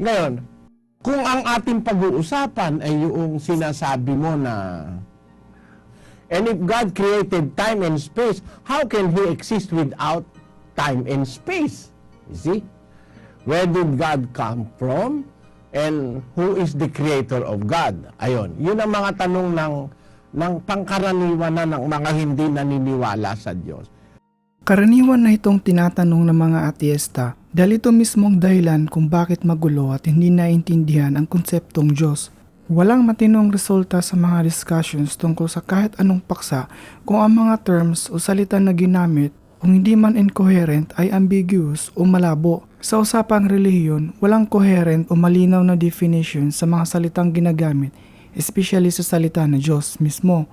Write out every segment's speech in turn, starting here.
Ngayon, kung ang ating pag-uusapan ay yung sinasabi mo na, and if God created time and space, how can He exist without time and space? You see? Where did God come from? And who is the creator of God? Ayon, yun ang mga tanong ng pangkaraniwan na ng mga hindi naniniwala sa Diyos. Karaniwan na itong tinatanong ng mga ateista dahil ito mismong dahilan kung bakit magulo at hindi naintindihan ang konseptong Diyos. Walang matinong resulta sa mga discussions tungkol sa kahit anong paksa kung ang mga terms o salita na ginamit kung hindi man incoherent ay ambiguous o malabo. Sa usapang relihiyon, walang coherent o malinaw na definition sa mga salitang ginagamit, especially sa salita na Diyos mismo.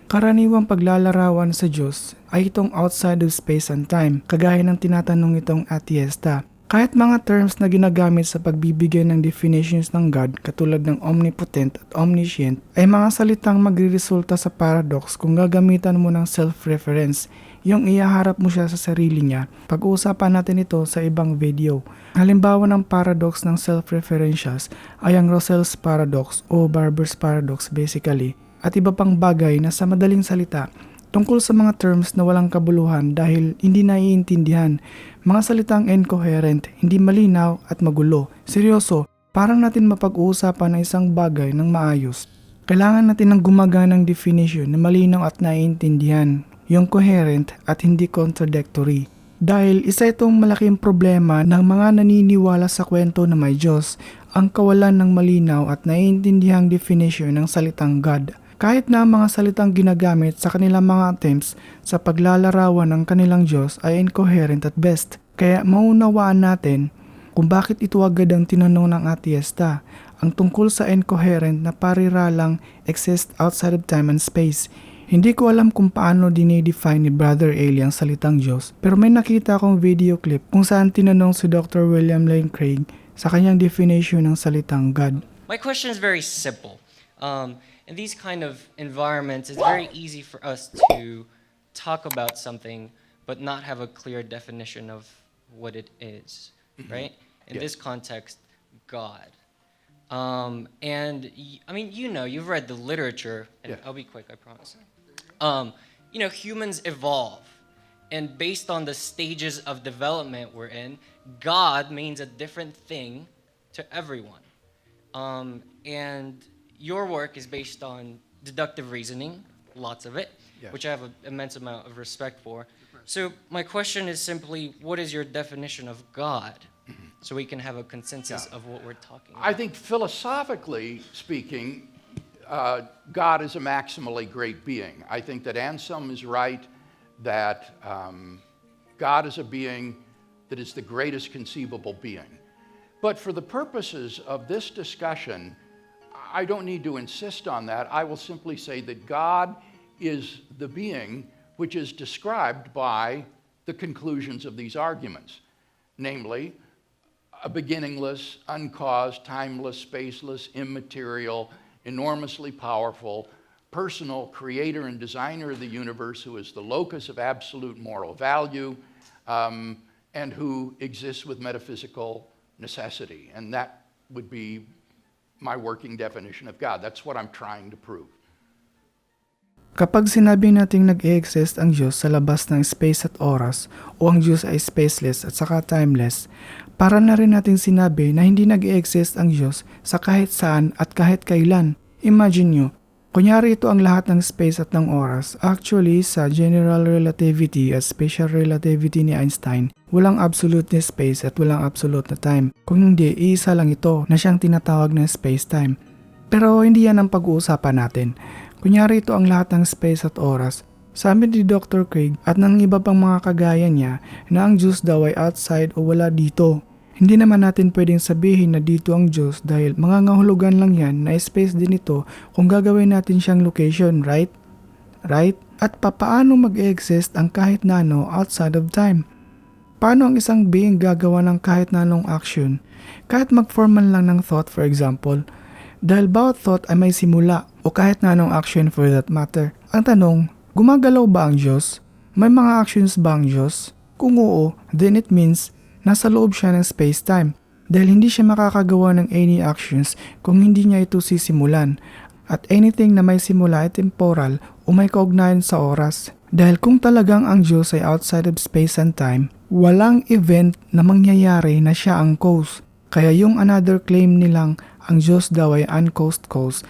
Karaniwang paglalarawan sa Diyos ay itong outside of space and time, kagaya ng tinatanong itong atheista. Kahit mga terms na ginagamit sa pagbibigay ng definitions ng God katulad ng omnipotent at omniscient ay mga salitang magreresulta sa paradox kung gagamitan mo ng self-reference, yung iyaharap mo siya sa sarili niya. Pag-uusapan natin ito sa ibang video. Halimbawa ng paradox ng self-referentials ay ang Russell's paradox o Barber's paradox basically, at iba pang bagay na sa madaling salita tungkol sa mga terms na walang kabuluhan dahil hindi naiintindihan, mga salitang incoherent, hindi malinaw at magulo. Seryoso, parang natin mapag-uusapan ng isang bagay ng maayos. Kailangan natin ng gumaganang definition na malinaw at naiintindihan, yung coherent at hindi contradictory. Dahil isa itong malaking problema ng mga naniniwala sa kwento na may Diyos, ang kawalan ng malinaw at naiintindihang definition ng salitang God. Kahit na ang mga salitang ginagamit sa kanilang mga attempts sa paglalarawan ng kanilang Diyos ay incoherent at best. Kaya maunawaan natin kung bakit ito agad ang tinanong ng atheista, ang tungkol sa incoherent na pariralang exist outside of time and space. Hindi ko alam kung paano dinidefine ni Brother Eli ang salitang Diyos, pero may nakita akong video clip kung saan tinanong si Dr. William Lane Craig sa kanyang definition ng salitang God. My question is very simple. In these kind of environments, it's very easy for us to talk about something but not have a clear definition of what it is, right? In this context, God. I mean, you've read the literature, and I'll be quick, I promise. Humans evolve, and based on the stages of development we're in, God means a different thing to everyone. And your work is based on deductive reasoning, lots of it, which I have an immense amount of respect for. So my question is simply, what is your definition of God? So we can have a consensus of what we're talking about. I think philosophically speaking, God is a maximally great being. I think that Anselm is right that God is a being that is the greatest conceivable being. But for the purposes of this discussion, I don't need to insist on that. I will simply say that God is the being which is described by the conclusions of these arguments, namely, a beginningless, uncaused, timeless, spaceless, immaterial, enormously powerful, personal creator and designer of the universe who is the locus of absolute moral value and who exists with metaphysical necessity. And that would be my working definition of God. That's what I'm trying to prove. Kapag sinabi nating nag-e-exist ang Diyos sa labas ng space at oras o ang Diyos ay spaceless at saka timeless, para na rin nating sinabi na hindi nag-e-exist ang Diyos sa kahit saan at kahit kailan. Imagine nyo, kunyari ito ang lahat ng space at ng oras. Actually, sa general relativity at special relativity ni Einstein, walang absolute na space at walang absolute na time. Kung hindi, iisa lang ito na siyang tinatawag na space-time. Pero hindi yan ang pag-uusapan natin. Kunyari ito ang lahat ng space at oras. Sabi ni Dr. Craig at ng iba pang mga kagaya niya na ang Diyos daw ay outside o wala dito. Hindi naman natin pwedeng sabihin na dito ang Diyos dahil mga ngahulugan lang yan na space din ito kung gagawin natin siyang location, right? Right? At papaano mag-exist ang kahit nano outside of time? Paano ang isang being gagawa ng kahit nanong action? Kahit mag-form man lang ng thought for example. Dahil bawat thought ay may simula o kahit na anong action for that matter. Ang tanong, gumagalaw ba ang Diyos? May mga actions ba ang Diyos? Kung oo, then it means nasa loob siya ng space-time dahil hindi siya makakagawa ng any actions kung hindi niya ito sisimulan. At anything na may simula ay temporal o may kaugnayan sa oras. Dahil kung talagang ang Diyos ay outside of space and time, walang event na mangyayari na siya ang cause. Kaya yung another claim nilang ang Diyos daw ay uncaused cause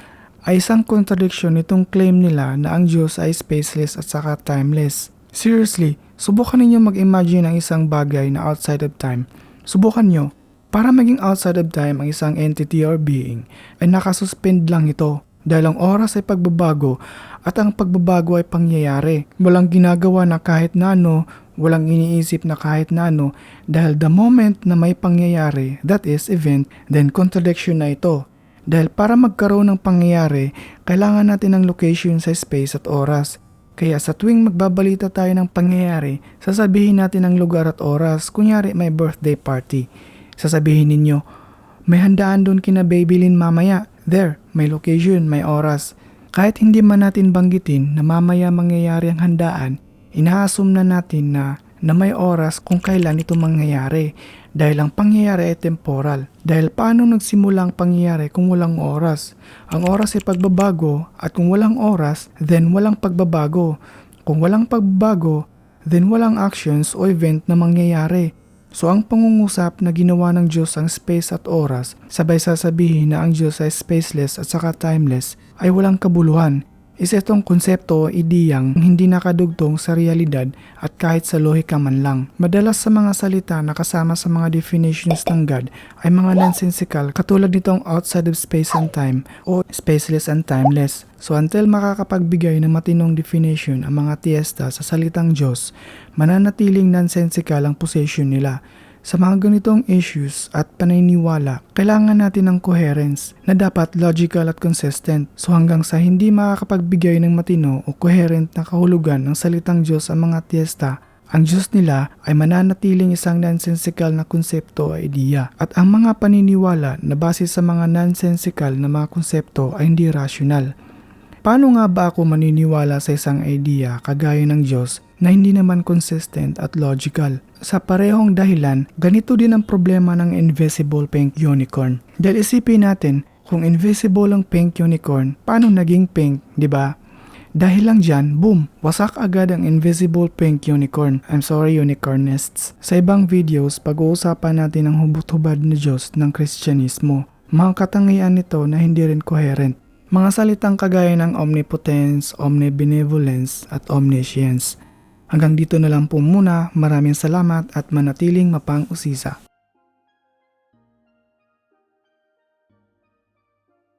ay isang contradiction nitong claim nila na ang Diyos ay spaceless at saka timeless. Seriously, subukan ninyo mag-imagine ang isang bagay na outside of time. Subukan nyo, para maging outside of time ang isang entity or being, ay nakasuspend lang ito dahil ang oras ay pagbabago at ang pagbabago ay pangyayari. Walang ginagawa na kahit na ano, walang iniisip na kahit na ano, dahil the moment na may pangyayari, that is event, then contradiction na ito. Dahil para magkaroon ng pangyayari, kailangan natin ng location sa space at oras. Kaya sa tuwing magbabalita tayo ng pangyayari, sasabihin natin ang lugar at oras. Kunyari may birthday party. Sasabihin ninyo, may handaan doon kina Babylin mamaya. There, may location, may oras. Kahit hindi man natin banggitin na mamaya mangyayari ang handaan, ina-assume na natin na may oras kung kailan ito mangyayari. Dahil ang pangyayari ay temporal. Dahil paano nagsimula ang pangyayari kung walang oras? Ang oras ay pagbabago at kung walang oras, then walang pagbabago. Kung walang pagbabago, then walang actions o event na mangyayari. So ang pangungusap na ginawa ng Diyos ang space at oras, sabay sasabihin na ang Diyos ay spaceless at saka timeless, ay walang kabuluhan. Isa itong konsepto o ideyang hindi nakadugtong sa realidad at kahit sa lohika man lang. Madalas sa mga salita na kasama sa mga definitions ng God ay mga nonsensical katulad nitong outside of space and time o spaceless and timeless. So until makakapagbigay ng matinong definition ang mga Atheista sa salitang Diyos, mananatiling nonsensical ang position nila. Sa mga ganitong issues at paniniwala, kailangan natin ng coherence na dapat logical at consistent. So hanggang sa hindi makakapagbigay ng matino o coherent na kahulugan ng salitang Diyos ang mga Atheista, ang Diyos nila ay mananatiling isang nonsensical na konsepto o ideya. At ang mga paniniwala na base sa mga nonsensical na mga konsepto ay hindi rational. Paano nga ba ako maniniwala sa isang ideya kagaya ng Diyos na hindi naman consistent at logical? Sa parehong dahilan, ganito din ang problema ng invisible pink unicorn. Dahil isipin natin, kung invisible ang pink unicorn, paano naging pink, di ba? Dahil lang dyan, boom, wasak agad ang invisible pink unicorn. I'm sorry unicornists. Sa ibang videos, pag-uusapan natin ang hubot-hubad na Diyos ng Kristiyanismo. Mga katangian nito na hindi rin coherent. Mga salitang kagaya ng omnipotence, omnibenevolence at omniscience. Hanggang dito na lang po muna. Maraming salamat at manatiling mapang-usisa.